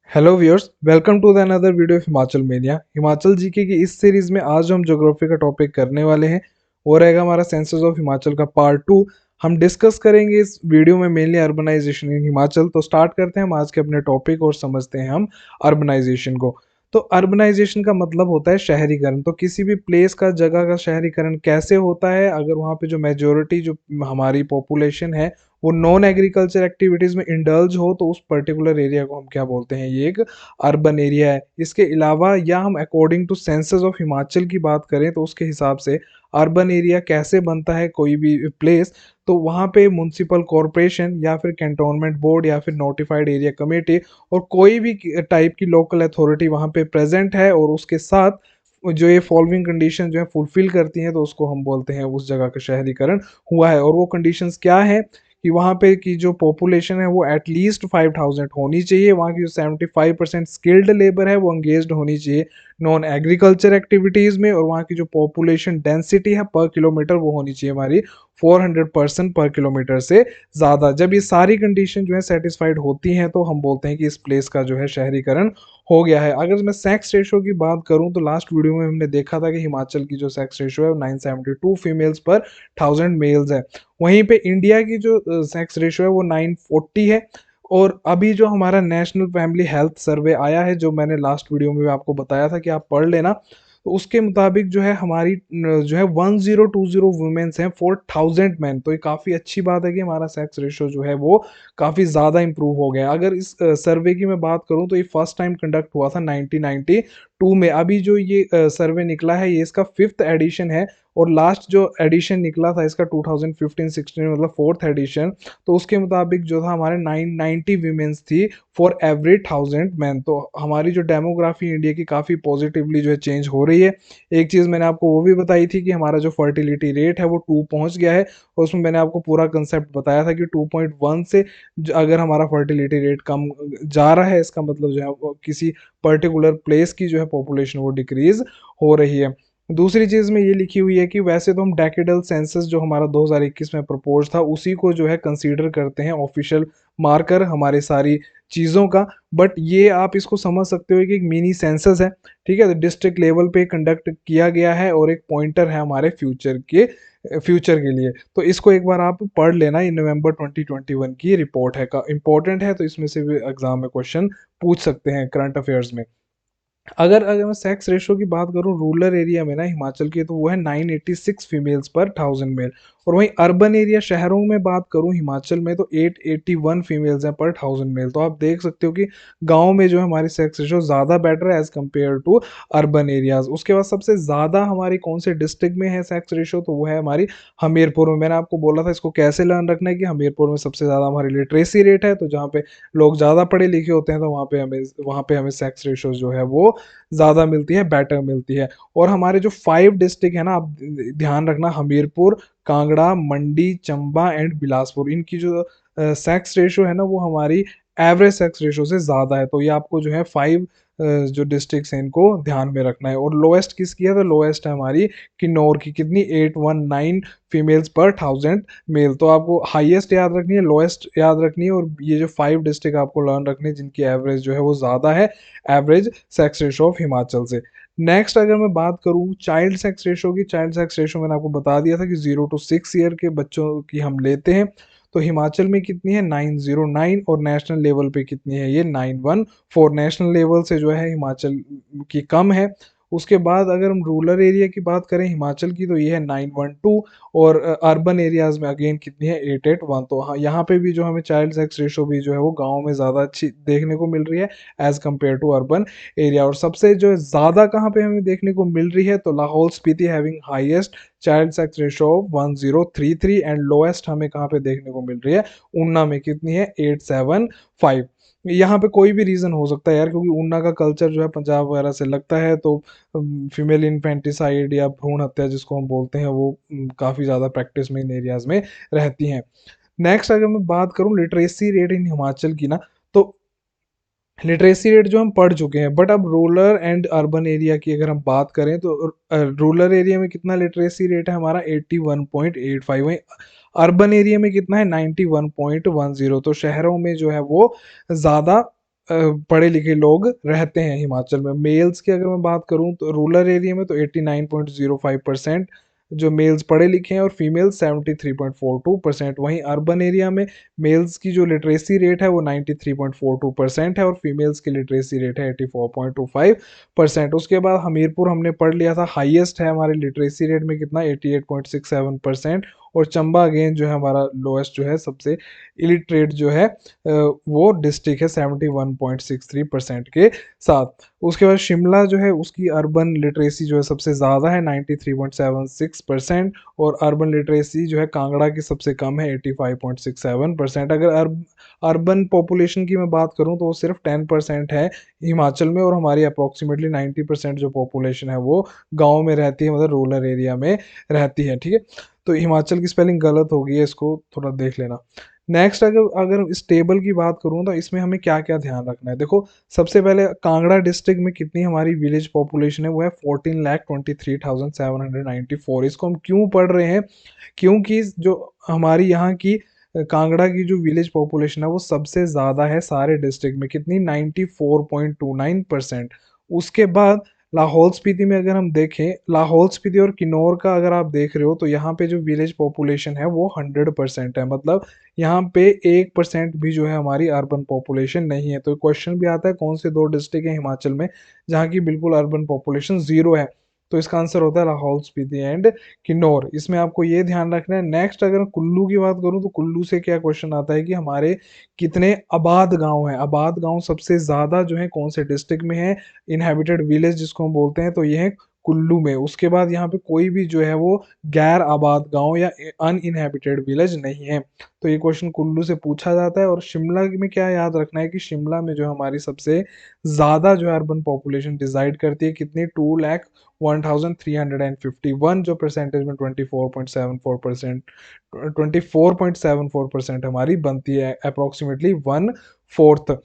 Hello viewers, welcome to the another video of Himachal mania. Himachal GK की इस series में आज हम ज्योग्राफी का टॉपिक करने वाले हैं। वो रहेगा हमारा सेंसस ऑफ हिमाचल का पार्ट 2। हम डिस्कस करेंगे इस वीडियो में मेनली अर्बनाइजेशन इन हिमाचल। तो स्टार्ट करते हैं हम आज के अपने टॉपिक और समझते हैं हम अर्बनाइजेशन को। तो अर्बनाइजेशन का मतलब होता है शहरीकरण। तो किसी भी प्लेस का, जगह का शहरीकरण कैसे होता है? अगर वहाँ पे जो मेजोरिटी जो हमारी पॉपुलेशन है वो नॉन एग्रीकल्चर एक्टिविटीज में इंडल्ज हो तो उस पर्टिकुलर एरिया को हम क्या बोलते हैं? ये एक अर्बन एरिया है। इसके अलावा या हम according to census of Himachal की बात करें तो उसके हिसाब से अर्बन एरिया कैसे बनता है कोई भी प्लेस, तो वहाँ पे म्युनिसिपल कॉरपोरेशन या फिर कैंटोनमेंट बोर्ड या फिर नोटिफाइड एरिया कमेटी और कोई भी टाइप की लोकल अथॉरिटी वहाँ पे प्रेजेंट है और उसके साथ जो ये फॉलोइंग कंडीशन जो है फुलफिल करती हैं तो उसको हम बोलते हैं उस जगह का शहरीकरण हुआ है। और वो कंडीशंस क्या है कि वहाँ पे की जो पॉपुलेशन है वो एटलीस्ट 5000 होनी चाहिए। वहाँ की जो 75% स्किल्ड लेबर है वो एंगेज्ड होनी चाहिए नॉन एग्रीकल्चर एक्टिविटीज़ में। और वहाँ की जो पॉपुलेशन डेंसिटी है पर किलोमीटर वो होनी चाहिए हमारी 400% पर किलोमीटर से ज़्यादा। जब ये सारी कंडीशन जो है सेटिस्फाइड होती हैं तो हम बोलते हैं कि इस प्लेस का जो है शहरीकरण हो गया है। अगर मैं सेक्स रेशो की बात करूं तो लास्ट वीडियो में हमने देखा था कि हिमाचल की जो सेक्स रेशो है वो 972 फीमेल्स पर 1000 मेल्स है। वहीं पे इंडिया की जो सेक्स रेशो है वो 940 है। और अभी जो हमारा नेशनल फैमिली हेल्थ सर्वे आया है, जो मैंने लास्ट वीडियो में भी आपको बताया था कि आप पढ़ लेना, तो उसके मुताबिक जो है हमारी जो है 1020 वुमेन्स हैं 4000 मैन। तो ये काफ़ी अच्छी बात है कि हमारा सेक्स रेशो जो है वो काफ़ी ज़्यादा इंप्रूव हो गया है। अगर इस सर्वे की मैं बात करूं तो ये फर्स्ट टाइम कंडक्ट हुआ था 1992 में। अभी जो ये सर्वे निकला है ये इसका 5th एडिशन है। और लास्ट जो एडिशन निकला था इसका 2015-16 में, मतलब 4th एडिशन, तो उसके मुताबिक जो था हमारे 990 वीमेंस थी फॉर एवरी 1000 मैन। तो हमारी जो डेमोग्राफी इंडिया की काफ़ी पॉजिटिवली जो है चेंज हो रही है। एक चीज़ मैंने आपको वो भी बताई थी कि हमारा जो फर्टिलिटी रेट है वो 2 पहुंच गया है। और उसमें मैंने आपको पूरा कंसेप्ट बताया था कि 2.1 से अगर हमारा फर्टिलिटी रेट कम जा रहा है इसका मतलब जो है किसी पर्टिकुलर प्लेस की जो है पॉपुलेशन वो डिक्रीज हो रही है। दूसरी चीज़ में ये लिखी हुई है कि वैसे तो हम डेकेडल सेंसस जो हमारा 2021 में प्रपोज था उसी को जो है कंसीडर करते हैं ऑफिशियल मार्कर हमारे सारी चीज़ों का। बट ये आप इसको समझ सकते हो कि एक मिनी सेंसस है, ठीक है? तो डिस्ट्रिक्ट लेवल पे कंडक्ट किया गया है और एक पॉइंटर है हमारे फ्यूचर के लिए। तो इसको एक बार आप पढ़ लेना, ये नवंबर 2021 की रिपोर्ट है, का इंपॉर्टेंट है। तो इसमें से भी एग्जाम में क्वेश्चन पूछ सकते हैं करंट अफेयर्स में। अगर मैं सेक्स रेशो की बात करूं रूरल एरिया में ना हिमाचल की, तो वो है 986 फीमेल्स पर 1000 मेल। और वहीं अर्बन एरिया शहरों में बात करूं हिमाचल में तो 881 फीमेल्स हैं पर 1000 मेल। तो आप देख सकते हो कि गांव में जो है हमारी सेक्स रेशो ज़्यादा बेटर है as compare to urban areas. उसके बाद सबसे ज़्यादा हमारी कौन से डिस्ट्रिक्ट में है सेक्स रेशो, तो वो है हमारी हमीरपुर में। मैंने आपको बोला था इसको कैसे लर्न रखना है कि हमीरपुर में सबसे ज़्यादा हमारी लिटरेसी रेट है। तो जहाँ पे लोग ज़्यादा पढ़े लिखे होते हैं तो वहाँ पे हमें सेक्स रेशो जो है वो ज़्यादा मिलती है, बेटर मिलती है। और हमारे जो 5 डिस्ट्रिक्ट है ना, आप ध्यान रखना, हमीरपुर, कांगड़ा, मंडी, चंबा एंड बिलासपुर, इनकी जो सेक्स रेशो है ना वो हमारी एवरेज सेक्स रेशो से ज़्यादा है। तो ये आपको जो है 5 जो डिस्ट्रिक्ट्स हैं इनको ध्यान में रखना है। और लोएस्ट किसकी है? तो लोएस्ट है हमारी किन्नौर की, कितनी? 819 फीमेल्स पर 1000 मेल। तो आपको हाईएस्ट याद रखनी है, लोएस्ट याद रखनी है, और ये जो 5 डिस्ट्रिक्ट आपको लर्न रखनी है जिनकी एवरेज जो है वो ज़्यादा है average sex ratio of Himachal से। नेक्स्ट अगर मैं बात करूं चाइल्ड सेक्स रेशो की, चाइल्ड सेक्स रेशो मैंने आपको बता दिया था कि 0 to 6 ईयर के बच्चों की हम लेते हैं। तो हिमाचल में कितनी है? 909। और नेशनल लेवल पे कितनी है? ये 914। नेशनल लेवल से जो है हिमाचल की कम है। उसके बाद अगर हम रूरल एरिया की बात करें हिमाचल की तो ये है 912। और अर्बन एरियाज में अगेन कितनी है? 881। तो हाँ, यहाँ पे भी जो हमें चाइल्ड सेक्स रेशो भी जो है वो गाँव में ज़्यादा अच्छी देखने को मिल रही है as compare to urban area. और सबसे जो ज़्यादा कहाँ पे हमें देखने को मिल रही है तो Lahaul Spiti having highest child sex ratio of 1033। And lowest हमें कहाँ पे देखने को मिल रही है? ऊना में कितनी है? 875। यहाँ पे कोई भी रीज़न हो सकता है यार, क्योंकि ऊना का कल्चर जो है पंजाब वगैरह से लगता है। तो फीमेल इन्फेंटिसाइड या भ्रूण हत्या जिसको हम बोलते हैं वो काफ़ी ज़्यादा प्रैक्टिस में इन एरियाज में रहती हैं। नेक्स्ट अगर मैं बात करूं लिटरेसी रेट इन हिमाचल की ना, तो लिटरेसी रेट जो हम पढ़ चुके हैं, बट अब रूरल एंड अर्बन एरिया की अगर हम बात करें तो रूरल एरिया में कितना लिटरेसी रेट है हमारा? 81.85। वहीं अर्बन एरिया में कितना है? 91.10। तो शहरों में जो है वो ज़्यादा पढ़े लिखे लोग रहते हैं हिमाचल में। मेल्स की अगर मैं बात करूं तो रूरल एरिया में तो 89.05% जो मेल्स पढ़े लिखे हैं और फीमेल्स 73.42%। वहीं अर्बन एरिया में मेल्स की जो लिटरेसी रेट है वो 93.42% है और फीमेल्स की लिटरेसी रेट है 84.25%। उसके बाद हमीरपुर हमने पढ़ लिया था, हाईएस्ट है हमारे लिटरेसी रेट में कितना, 88.67%। और चंबा अगेन जो है हमारा लोएस्ट जो है, सबसे इलिटरेट जो है वो डिस्ट्रिक्ट है 71.63% के साथ। उसके बाद शिमला जो है उसकी अर्बन लिटरेसी जो है सबसे ज़्यादा है 93.76%। और अर्बन लिटरेसी जो है कांगड़ा की सबसे कम है 85.67%। अगर अर्बन पॉपुलेशन की मैं बात करूं तो वो सिर्फ 10% है हिमाचल में, और हमारी अप्रोक्सीमेटली 90% जो पॉपुलेशन है वो गाँव में रहती है, मतलब रूरल एरिया में रहती है। ठीक है, तो हिमाचल की स्पेलिंग गलत हो गई है, इसको थोड़ा देख लेना। नेक्स्ट अगर अगर इस टेबल की बात करूं तो इसमें हमें क्या क्या ध्यान रखना है। देखो, सबसे पहले कांगड़ा डिस्ट्रिक्ट में कितनी हमारी विलेज पॉपुलेशन है, वो है 14,23,794। इसको हम क्यों पढ़ रहे हैं, क्योंकि जो हमारी यहाँ की कांगड़ा की जो विलेज पॉपुलेशन है वो सबसे ज़्यादा है सारे डिस्ट्रिक्ट में, कितनी, 94.29%। उसके बाद लाहौल स्पीति में अगर हम देखें, लाहौल स्पीति और किन्नौर का अगर आप देख रहे हो तो यहाँ पे जो विलेज पॉपुलेशन है वो 100% है, मतलब यहाँ पे 1% भी जो है हमारी अर्बन पॉपुलेशन नहीं है। तो क्वेश्चन भी आता है कौन से दो डिस्ट्रिक्ट है हिमाचल में जहाँ की बिल्कुल अर्बन पॉपुलेशन जीरो है, तो इसका आंसर होता है लाहौल स्पीति एंड किन्नौर। इसमें आपको ये ध्यान रखना है। नेक्स्ट अगर कुल्लू की बात करूँ तो कुल्लू से क्या क्वेश्चन आता है कि हमारे कितने आबाद गांव हैं। आबाद गांव सबसे ज्यादा जो है कौन से डिस्ट्रिक्ट में है, इनहेबिटेड विलेज जिसको हम बोलते हैं, तो ये है कुल्लू में। उसके बाद यहाँ पे कोई भी जो है वो गैर आबाद गांव या अनइनहेबिटेड विलेज नहीं है। तो ये क्वेश्चन कुल्लू से पूछा जाता है। और शिमला में क्या याद रखना है कि शिमला में जो हमारी सबसे ज्यादा जो है अर्बन पॉपुलेशन डिसाइड करती है, कितनी, 2,01,351, जो परसेंटेज में 24.74%, 24.74% हमारी बनती है, अप्रोक्सीमेटली 1/4।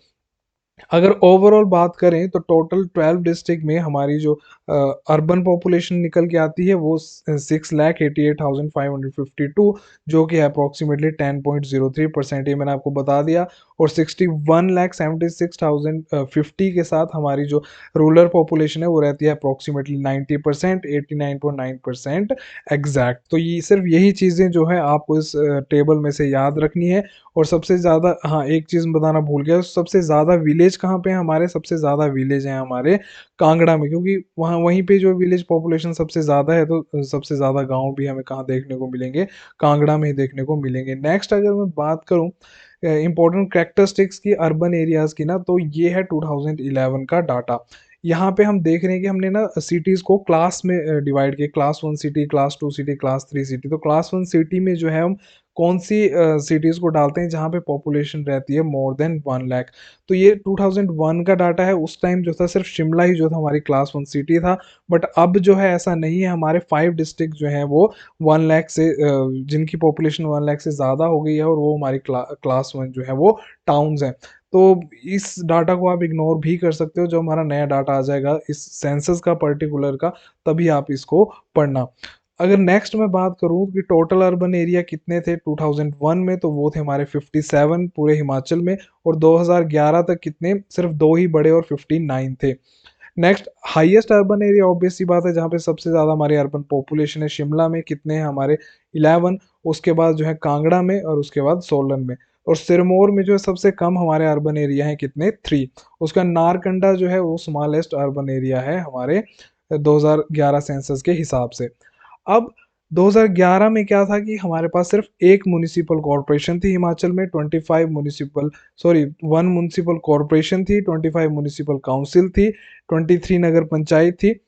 अगर ओवरऑल बात करें तो टोटल 12 डिस्ट्रिक्ट में हमारी जो अर्बन पॉपुलेशन निकल के आती है वो 6,88,552, जो कि अप्रोक्सीमेटली 10.03%, ये मैंने आपको बता दिया। और 61,76,050 के साथ हमारी जो रूरल पॉपुलेशन है वो रहती है अप्रोक्सीमेटली 90%, 89.9% एग्जैक्ट। तो ये सिर्फ यही चीज़ें जो है आपको इस टेबल में से याद रखनी है। और सबसे ज़्यादा, हाँ एक चीज़ बताना भूल गया, सबसे ज़्यादा विलेज कहाँ पे है हमारे, सबसे ज़्यादा विलेज हैं हमारे कांगड़ा में, क्योंकि वहाँ वहीं पे जो विलेज पॉपुलेशन सबसे ज़्यादा है, तो सबसे ज़्यादा गांव भी हमें कहाँ देखने को मिलेंगे, कांगड़ा में ही देखने को मिलेंगे। नेक्स्ट अगर मैं बात करूँ इंपॉर्टेंट कैरेक्टरिस्टिक्स की अर्बन एरियाज़ की ना, तो ये है 2011 का डाटा। यहाँ पे हम देख रहे हैं कि हमने ना सिटीज़ को क्लास में डिवाइड किया, class 1 city, class 2 city, class 3 city. तो क्लास 1 सिटी में जो है हम कौन सी सिटीज़ को डालते हैं जहाँ पे पॉपुलेशन रहती है मोर देन 1 लाख। तो ये 2001 का डाटा है। उस टाइम जो था सिर्फ शिमला ही जो था हमारी क्लास 1 सिटी था, बट अब जो है ऐसा नहीं है, हमारे 5 डिस्ट्रिक्ट जो हैं वो 1 लाख से जिनकी पॉपुलेशन 1 लाख से ज़्यादा हो गई है, और वो हमारी क्लास 1 जो है वो टाउन्स हैं। तो इस डाटा को आप इग्नोर भी कर सकते हो, जो हमारा नया डाटा आ जाएगा इस सेंसस का पर्टिकुलर का, तभी आप इसको पढ़ना। अगर नेक्स्ट मैं बात करूं कि टोटल अर्बन एरिया कितने थे 2001 में, तो वो थे हमारे 57 पूरे हिमाचल में। और 2011 तक कितने, सिर्फ दो ही बड़े और 59 थे। Next highest urban area, obvious सी बात है, जहाँ पे सबसे ज़्यादा हमारी अर्बन पॉपुलेशन है, शिमला में कितने हैं हमारे, 11। उसके बाद जो है कांगड़ा में, और उसके बाद सोलन में। और सिरमौर में जो है सबसे कम हमारे अर्बन एरिया है, कितने, 3। उसका नारकंडा जो है वो स्मॉलेस्ट अर्बन एरिया है हमारे 2011 सेंसस के हिसाब से। अब 2011 में क्या था कि हमारे पास सिर्फ एक म्युनिसिपल कॉरपोरेशन थी हिमाचल में, 25 म्युनिसिपल, सॉरी 1 म्युनिसिपल कॉरपोरेशन थी, 25 म्युनिसिपल काउंसिल थी, 23 नगर पंचायत थी।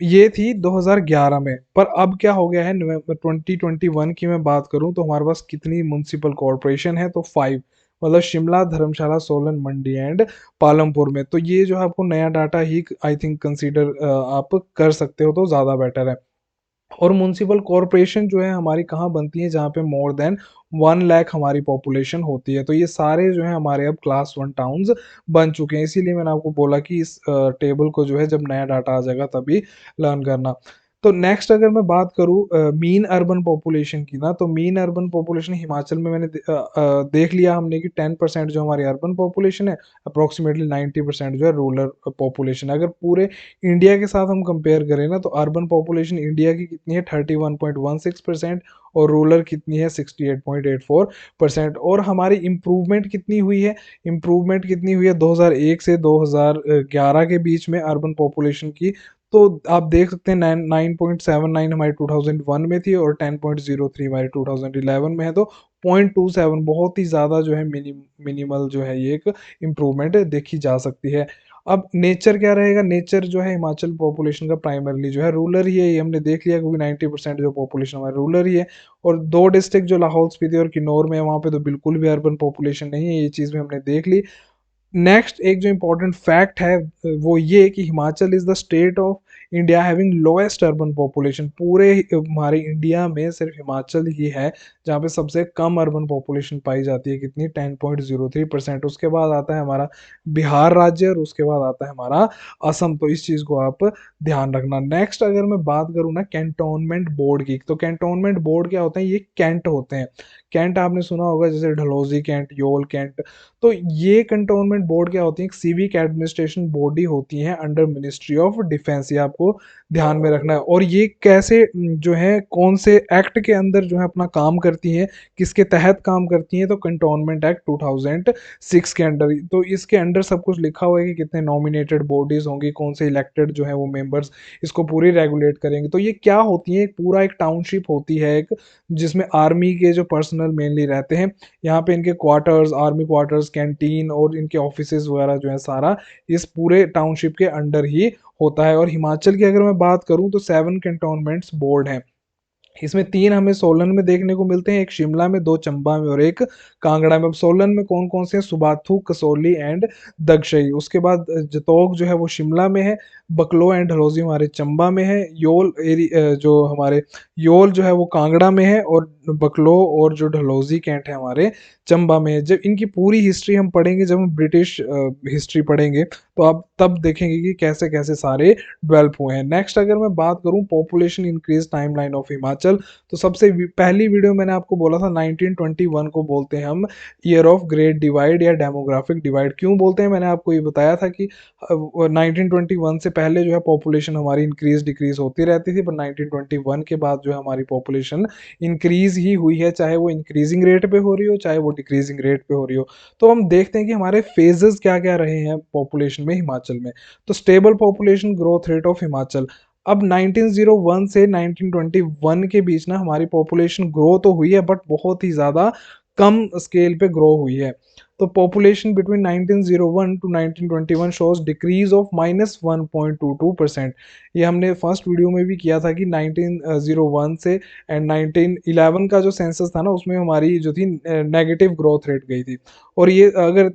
ये थी 2011 में। पर अब क्या हो गया है, नवंबर 2021 की मैं बात करूं तो हमारे पास कितनी म्युनिसिपल कॉरपोरेशन है, तो 5, मतलब शिमला, धर्मशाला, सोलन, मंडी एंड पालमपुर में। तो ये जो है आपको नया data he I think consider आप कर सकते हो, तो ज़्यादा बेटर है। और म्युनिसिपल कॉरपोरेशन जो है हमारी कहाँ बनती है, जहाँ पे मोर देन 1 लाख हमारी पॉपुलेशन होती है। तो ये सारे जो है हमारे अब क्लास 1 टाउन्स बन चुके हैं। इसीलिए मैंने आपको बोला कि इस टेबल को जो है जब नया डाटा आ जाएगा तभी लर्न करना। तो नेक्स्ट अगर मैं बात करूँ मीन अर्बन पॉपुलेशन की ना, तो मीन अर्बन पॉपुलेशन हिमाचल में मैंने देख लिया हमने कि 10% जो हमारी अर्बन पॉपुलेशन है, अप्रोक्सीमेटली 90% जो है रूरल पॉपुलेशन है। अगर पूरे इंडिया के साथ हम कंपेयर करें ना, तो अर्बन पॉपुलेशन इंडिया की कितनी है 31.16% और रूरल कितनी है 68.84%। और हमारी इम्प्रूवमेंट कितनी हुई है, इम्प्रूवमेंट कितनी हुई है 2001 से 2011 के बीच में अर्बन पॉपुलेशन की। तो आप देख सकते हैं 9.79 हमारी 2001 में थी और 10.03 हमारी 2011 में है। तो 0.27 बहुत ही ज़्यादा जो है मिनिमल जो है ये एक इम्प्रूवमेंट देखी जा सकती है। अब नेचर क्या रहेगा, नेचर जो है हिमाचल पॉपुलेशन का प्राइमरली जो है रूरल ही है, ये हमने देख लिया क्योंकि 90% जो पॉपुलेशन हमारी रूरल ही है। और दो डिस्ट्रिक्ट जो लाहौल स्पीति और किन्नौर में है, वहाँ पे तो बिल्कुल भी अर्बन पॉपुलेशन नहीं है, ये चीज़ भी हमने देख ली। नेक्स्ट एक जो इम्पोर्टेंट फैक्ट है वो ये कि Himachal is the state of India having lowest urban population. पूरे हमारे इंडिया में सिर्फ हिमाचल ही है जहाँ पे सबसे कम अर्बन पॉपुलेशन पाई जाती है, कितनी 10.03%। उसके बाद आता है हमारा बिहार राज्य और उसके बाद आता है हमारा असम। तो इस चीज़ को आप ध्यान रखना। नेक्स्ट अगर मैं बात करूँ ना कैंटोनमेंट बोर्ड की, तो कैंटोनमेंट बोर्ड क्या होते हैं, ये कैंट होते हैं। कैंट आपने सुना होगा जैसे डलहौजी कैंट, योल कैंट। तो ये कंटोनमेंट बोर्ड क्या होती है, एक सिविक एडमिनिस्ट्रेशन बॉडी होती है अंडर मिनिस्ट्री ऑफ डिफेंस, ये आपको ध्यान में रखना है। और ये कैसे जो है कौन से एक्ट के अंदर जो है अपना काम करती हैं, किसके तहत काम करती हैं, तो कंटोनमेंट एक्ट 2006 के अंडर। तो इसके अंडर सब कुछ लिखा हुआ है कि कितने नॉमिनेटेड बॉडीज होंगी, कौन से इलेक्टेड जो है वो मेंबर्स इसको पूरी रेगुलेट करेंगे। तो ये क्या होती है, एक पूरा एक टाउनशिप होती है एक, जिसमें आर्मी के जो पर्सनल मेनली रहते हैं, यहाँ पे इनके क्वार्टर्स, आर्मी क्वार्टर्स, कैंटीन और इनके ऑफिसेज वगैरह जो है सारा इस पूरे टाउनशिप के अंडर ही होता है। और हिमाचल की अगर मैं बात करूं तो 7 कैंटोनमेंट्स बोर्ड हैं। इसमें 3 हमें सोलन में देखने को मिलते हैं, एक शिमला में, 2 चंबा में और एक कांगड़ा में। अब सोलन में कौन कौन से हैं, सुबाथू, कसौली एंड दगशई। उसके बाद जतोग जो है वो शिमला में है, बकलो एंड डलहौजी हमारे चंबा में है, जो हमारे योल जो है वो कांगड़ा में है, और बकलो और जो डलहौजी कैंट है हमारे चंबा में है। जब इनकी पूरी हिस्ट्री हम पढ़ेंगे, जब हम ब्रिटिश हिस्ट्री पढ़ेंगे, तो आप तब देखेंगे कि कैसे कैसे सारे डेवलप हुए हैं। नेक्स्ट अगर मैं बात करूं population increase timeline of Himachal, तो सबसे पहली वीडियो मैंने आपको बोला था 1921 को बोलते हैं हम ईयर ऑफ ग्रेट डिवाइड या डेमोग्राफिक डिवाइड। क्यों बोलते हैं, मैंने आपको ये बताया था कि 1921 से पहले जो है पॉपुलेशन हमारी इंक्रीज डिक्रीज होती रहती थी, पर 1921 के बाद जो है हमारी पॉपुलेशन इंक्रीज ही हुई है, चाहे वो इंक्रीजिंग रेट पे हो रही हो चाहे वो डिक्रीजिंग रेट पे हो रही हो। तो हम देखते हैं कि हमारे फेजेस क्या क्या रहे हैं पॉपुलेशन में हिमाचल में। तो stable population growth rate of Himachal. अब 1901 से 1921 के बीच ना हमारी पॉपुलेशन ग्रो तो हुई है, बट बहुत ही ज़्यादा कम स्केल पे ग्रो हुई है। तो population between 1901 to 1921 shows decrease of -1.22%। ये हमने फर्स्ट वीडियो में भी किया था कि 1901 से एंड 1911 का जो सेंसस था ना, उसमें हमारी जो थी नेगेटिव ग्रोथ रेट गई थी। और ये अगर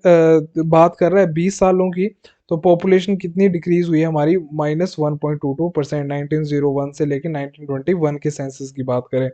बात कर रहा है 20 सालों की, तो पॉपुलेशन कितनी डिक्रीज हुई है हमारी, -1.22% 1901 से लेकर 1921 के सेंसस की बात करें।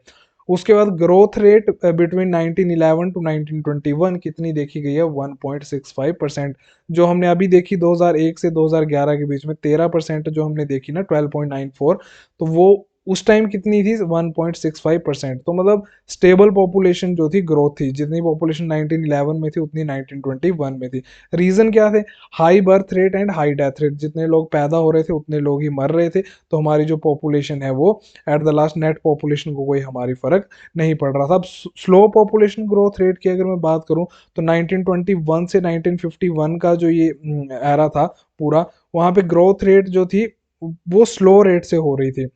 उसके बाद ग्रोथ रेट बिटवीन 1911 टू 1921 कितनी देखी गई है, 1.65%। जो हमने अभी देखी 2001 से 2011 के बीच में 13% जो हमने देखी ना 12.94, तो वो उस टाइम कितनी थी 1.65%। तो मतलब स्टेबल पॉपुलेशन जो थी, ग्रोथ थी, जितनी पॉपुलेशन 1911 में थी उतनी 1921 में थी। रीजन क्या थे, high birth rate and high death rate. जितने लोग पैदा हो रहे थे उतने लोग ही मर रहे थे, तो हमारी जो पॉपुलेशन है वो at the last net population को कोई हमारी फर्क नहीं पड़ रहा था। अब स्लो पॉपुलेशन ग्रोथ रेट की अगर मैं बात करूं, तो 1921 से 1951 का जो ये एरा था पूरा, वहां पे ग्रोथ रेट जो थी वो स्लो रेट से हो रही थी।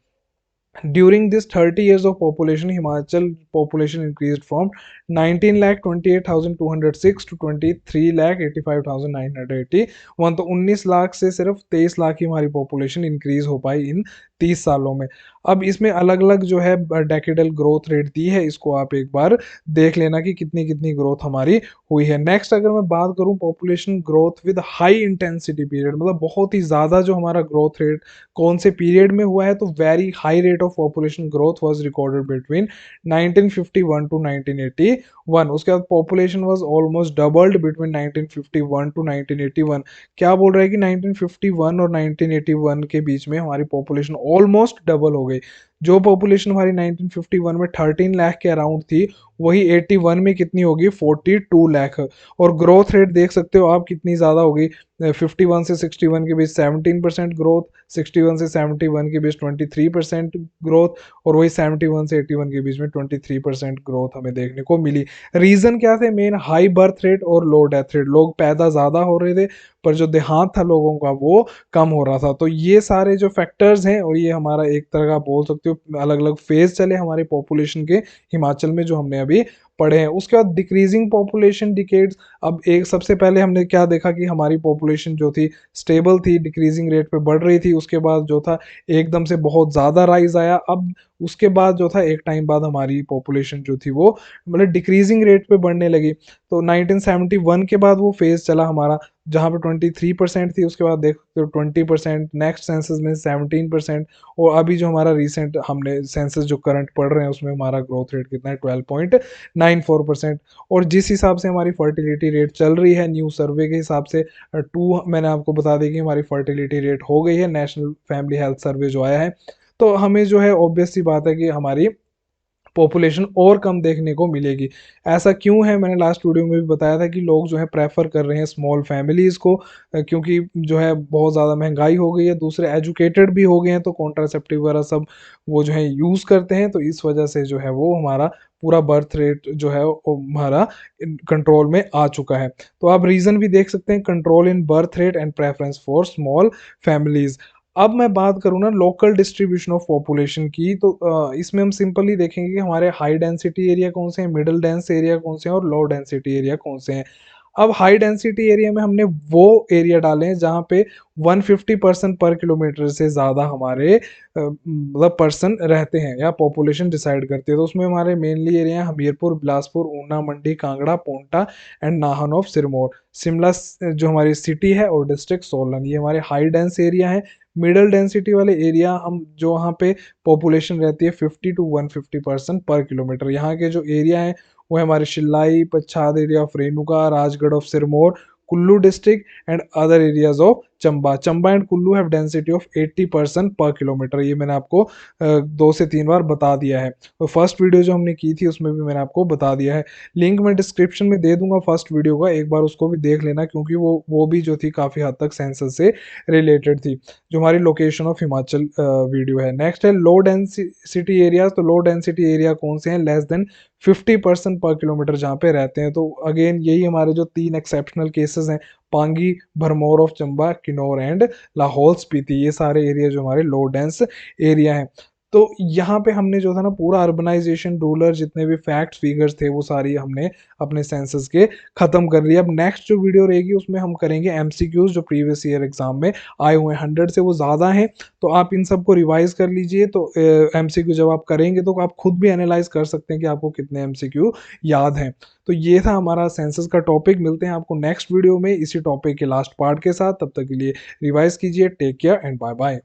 During this 30 years of population, Himachal population increased from 19,28,206 to 23,85,981। तो 19 लाख से सिर्फ 23 लाख ही हमारी पॉपुलेशन इंक्रीज हो पाई इन 30 सालों में। अब इसमें अलग अलग जो है डेकेडल ग्रोथ रेट दी है, इसको आप एक बार देख लेना कि कितनी कितनी ग्रोथ हमारी हुई है। नेक्स्ट अगर मैं बात करूं population growth with high intensity period, मतलब बहुत ही ज़्यादा जो हमारा ग्रोथ रेट कौन से पीरियड में हुआ है, तो very high rate of population growth was recorded between 1951 to 1980 1951। उसके बाद population was almost doubled between 1951 to 1981। क्या बोल रहा है कि 1951 और 1981 के बीच में हमारी पॉपुलेशन ऑलमोस्ट डबल हो गई। जो पॉपुलेशन हमारी 1951 में 13 लाख के अराउंड थी, वही 81 में कितनी होगी, 42 लाख। और ग्रोथ रेट देख सकते हो आप कितनी ज़्यादा होगी। 51 से 61 के बीच 17% ग्रोथ, 61 से 71 के बीच 23% ग्रोथ, और वही 71 से 81 के बीच में 23% ग्रोथ हमें देखने को मिली। रीज़न क्या थे मेन? हाई बर्थ रेट और लो डेथ रेट। लोग पैदा ज़्यादा हो रहे थे, पर जो देहांत था लोगों का वो कम हो रहा था। तो ये सारे जो फैक्टर्स हैं, और ये हमारा एक तरह का बोल सकते हो अलग अलग फेज चले हमारे पॉपुलेशन के हिमाचल में, जो हमने अभी पढ़े हैं। उसके बाद डिक्रीजिंग पॉपुलेशन डिकेड्स। अब एक सबसे पहले हमने क्या देखा कि हमारी पॉपुलेशन जो थी स्टेबल थी, डिक्रीजिंग रेट पे बढ़ रही थी। उसके बाद जो था एकदम से बहुत ज़्यादा राइज आया। अब उसके बाद जो था एक टाइम बाद हमारी पॉपुलेशन जो थी वो मतलब डिक्रीजिंग रेट पे बढ़ने लगी। तो 1971 के बाद वो फेज चला हमारा, जहाँ पे 23% थी। उसके बाद देखते हो 20%, नेक्स्ट सेंसस में 17%, और अभी जो हमारा रिसेंट हमने सेंसस जो करंट पढ़ रहे हैं उसमें हमारा ग्रोथ रेट कितना है, 12.94%। और जिस हिसाब से हमारी फर्टिलिटी रेट चल रही है न्यू सर्वे के हिसाब से 2, मैंने आपको बता दी कि हमारी फर्टिलिटी रेट हो गई है, नेशनल फैमिली हेल्थ सर्वे जो आया है। तो हमें जो है ऑब्वियस सी बात है कि हमारी पॉपुलेशन और कम देखने को मिलेगी। ऐसा क्यों है? मैंने लास्ट वीडियो में भी बताया था कि लोग जो है प्रेफर कर रहे हैं स्मॉल फैमिलीज़ को, क्योंकि जो है बहुत ज़्यादा महंगाई हो गई है, दूसरे एजुकेटेड भी हो गए हैं, तो कॉन्ट्रासेप्टिव वगैरह सब वो जो है यूज़ करते हैं। तो इस वजह से जो है वो हमारा पूरा बर्थ रेट जो है वो हमारा कंट्रोल में आ चुका है। तो आप रीज़न भी देख सकते हैं, control in birth rate and preference for small families. अब मैं बात करूँ ना लोकल डिस्ट्रीब्यूशन ऑफ पॉपुलेशन की, तो इसमें हम सिंपली देखेंगे कि हमारे हाई डेंसिटी एरिया कौन से हैं, मिडिल डेंस एरिया कौन से हैं, और लो डेंसिटी एरिया कौन से हैं। अब हाई डेंसिटी एरिया में हमने वो एरिया डाले हैं जहाँ पे 150 पर्सन पर किलोमीटर से ज़्यादा हमारे मतलब पर्सन रहते हैं या पॉपुलेशन डिसाइड करती है। तो उसमें हमारे मेनली एरिया हैं हमीरपुर, बिलासपुर, ऊना, मंडी, कांगड़ा, पोंटा एंड नाहन ऑफ सिरमौर। शिमला जो हमारी सिटी है, और डिस्ट्रिक्ट सोलन, ये हमारे हाई डेंस एरिया है। मिडल डेंसिटी वाले एरिया हम जो वहाँ पे पॉपुलेशन रहती है 50 टू 150 पर्सन पर किलोमीटर, यहाँ के जो एरिया हैं वो है हमारे Shillai, Pachhad area of Renuka, Rajgarh of Sirmaur, Kullu district and other areas of Chamba. Chamba and Kullu have density of 80 person per kilometre. ये मैंने आपको 2 से 3 बार बता दिया है। तो फर्स्ट वीडियो जो हमने की थी उसमें भी मैंने आपको बता दिया है। लिंक मैं डिस्क्रिप्शन में दे दूंगा फर्स्ट वीडियो का, एक बार उसको भी देख लेना, क्योंकि वो भी जो थी काफ़ी हद तक सेंसस से रिलेटेड थी। जो हमारी लोकेशन ऑफ हिमाचल वीडियो है। नेक्स्ट है लो डेंसिटी एरियाज। तो लो डेंसिटी एरिया कौन से हैं? Less than 50 person per kilometre जहाँ पे रहते हैं। तो अगेन यही हमारे जो 3 एक्सेप्शनल केसेस हैं, पांगी, भरमौर ऑफ चंबा, किन्नौर एंड लाहौल स्पीति, ये सारे एरिया जो हमारे लो डेंस एरिया हैं। तो यहाँ पे हमने जो था ना पूरा अर्बनाइजेशन, रूरल, जितने भी फैक्ट्स फिगर्स थे वो सारी हमने अपने सेंसस के खत्म कर लिया। अब नेक्स्ट जो वीडियो रहेगी उसमें हम करेंगे एमसीक्यूज जो प्रीवियस ईयर एग्जाम में आए हुए हैं, 100 से वो ज़्यादा हैं। तो आप इन सबको रिवाइज कर लीजिए। तो एमसीक्यू जब आप करेंगे तो आप खुद भी एनालाइज कर सकते हैं कि आपको कितने एमसीक्यू याद हैं। तो ये था हमारा सेंसस का टॉपिक। मिलते हैं आपको नेक्स्ट वीडियो में इसी टॉपिक के लास्ट पार्ट के साथ। तब तक के लिए रिवाइज कीजिए। Take care and bye bye.